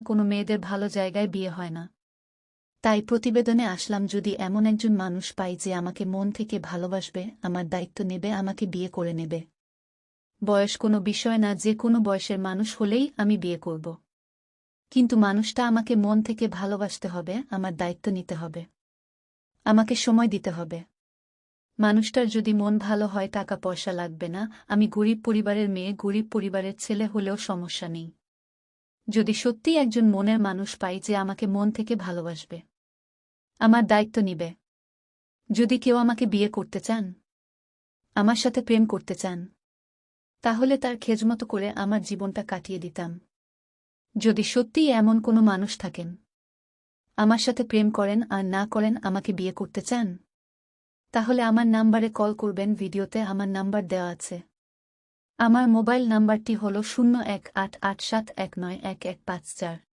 কোনো মেয়েদের ভালো জায়গায় বিয়ে হয় না। তাই প্রতিবেদনে আসলাম, যদি এমন একজন মানুষ পাই যে আমাকে মন থেকে ভালোবাসবে, আমার দায়িত্ব নেবে, আমাকে বিয়ে করে নেবে। বয়স কোনো বিষয় না, যে কোনো বয়সের মানুষ হলেই আমি বিয়ে করব। কিন্তু মানুষটা আমাকে মন থেকে ভালোবাসতে হবে, আমার দায়িত্ব নিতে হবে, আমাকে সময় দিতে হবে। মানুষটার যদি মন ভালো হয়, টাকা পয়সা লাগবে না, আমি গরিব পরিবারের মেয়ে, গরিব পরিবারের ছেলে হলেও সমস্যা নেই। যদি সত্যিই একজন মনের মানুষ পাই যে আমাকে মন থেকে ভালোবাসবে, আমার দায়িত্ব নিবে। যদি কেউ আমাকে বিয়ে করতে চান, আমার সাথে প্রেম করতে চান, তাহলে তার খেজমতো করে আমার জীবনটা কাটিয়ে দিতাম। যদি সত্যিই এমন কোনো মানুষ থাকেন, আমার সাথে প্রেম করেন আর না করেন, আমাকে বিয়ে করতে চান, তাহলে আমার নাম্বারে কল করবেন। ভিডিওতে আমার নাম্বার দেওয়া আছে। আমার মোবাইল নাম্বারটি হল 0188719115